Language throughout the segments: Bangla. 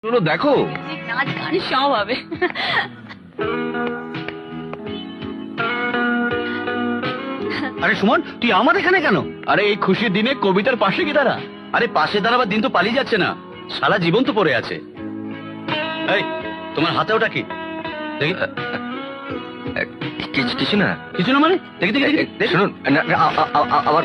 দেখো নাচ গান সব হবে। আরে সুমন, তুই আমার এখানে কেন? আরে এই খুশির দিনে কবিতার পাশে কি দাঁড়া। আরে পাশে দাঁড়াবার দিন তো পালিয়ে যাচ্ছে না, সারা জীবন তো পড়ে আছে। এই তোমার হাতে ওটা কি? দেখি। কিছু না। কিছু না মানে? দেখি দেখি শুনুন আবার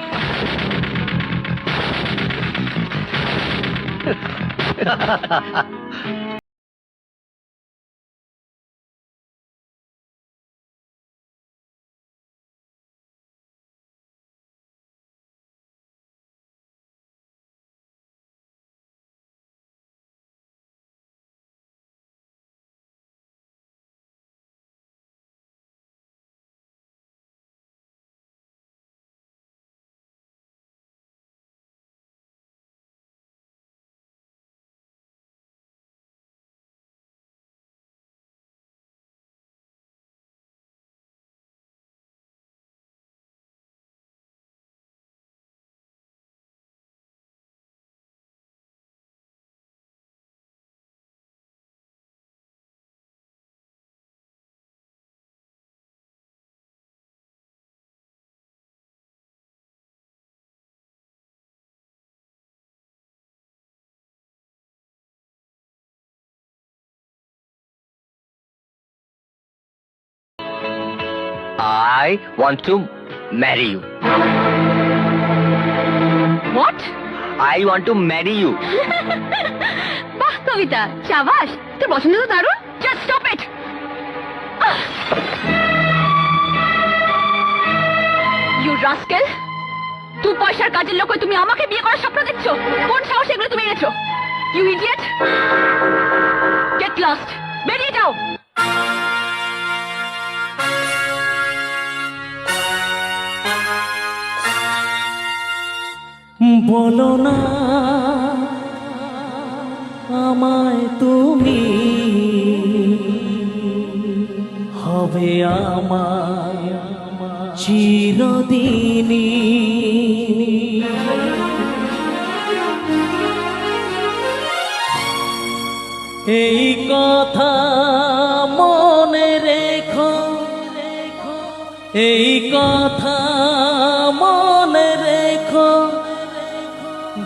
I want to marry you. What? I want to marry you. বাহ কবিতা, শাবাশ, তোর পছন্দ তো দারুণ। Just stop it. You rascal! তুই পয়সার কাজের লোক হয়ে তুমি আমাকে বিয়ে করার স্বপ্ন দেখছো? কোন সাহসে এগুলো তুমি এনেছো? You idiot! Get lost! বেরিয়ে যাও! বলো না আমায় তুমি, হবে আমায় চিরদিনই। এই কথা মনে রেখো, এই কথা মনে রেখো,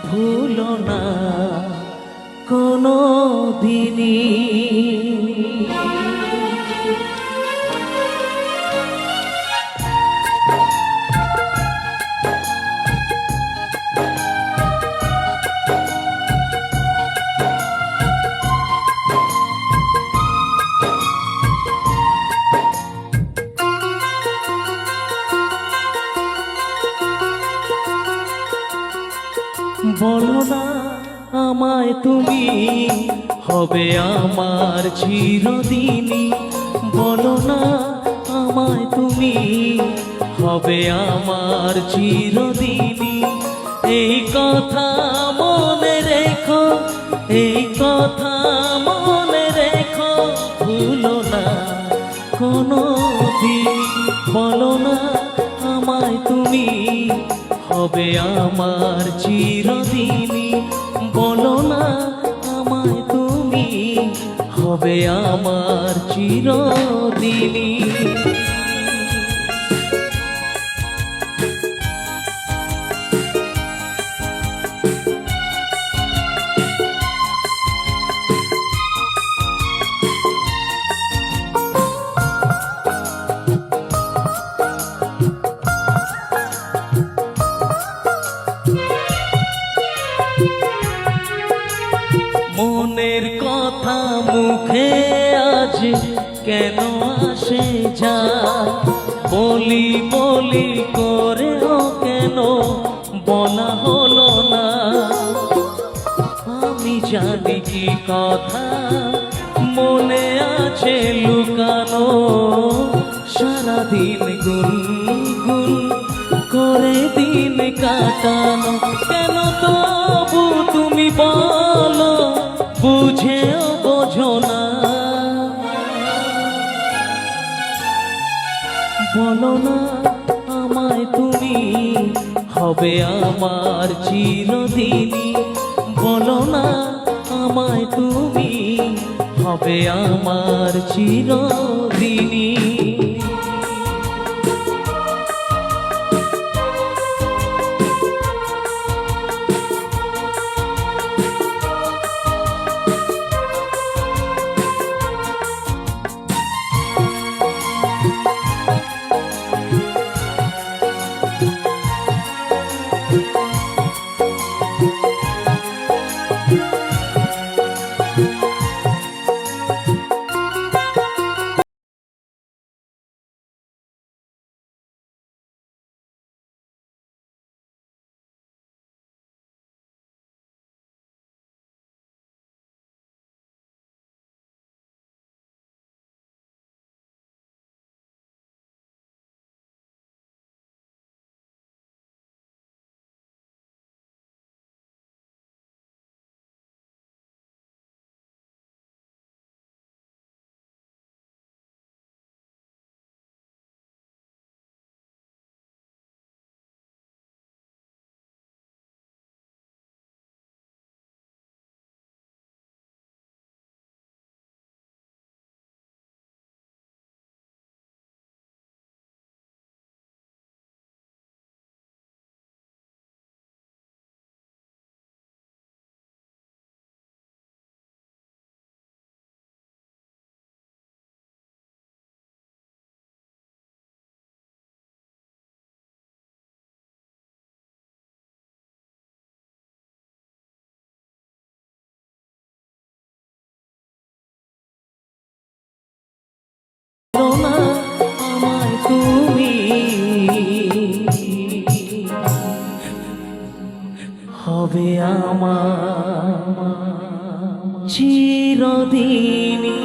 ভুলো না কোনো দিনই। বলো না আমায় তুমি, হবে আমার চিরদিনই। বলো না আমায় তুমি, হবে আমার চিরদিনই। এই কথা মনে রেখো, এই কথা মনে রেখো, ভুলো না কোনো দিন। বলো না আমায় তুমি, হবে আমার চিরদিনই। বলো না আমায় তুমি, হবে আমার চিরদিনই। মনের কথা মুখে আজ কেন আসে যায়, বলি বলি করেও কেন বলা হলো না। আমি জানি কি কথা মনে আছে লুকানো, সারাদিন গুনগুন করে দিন কাটানো। কেন তবু তুমি বলো, বুঝেও বোঝো না। বলো না আমায় তুমি, হবে আমার চিরদিনই। বলো না আমায় তুমি, হবে আমার চিরদিনই। বলো না আমায় তুমি, হবে আমার চিরদিনই।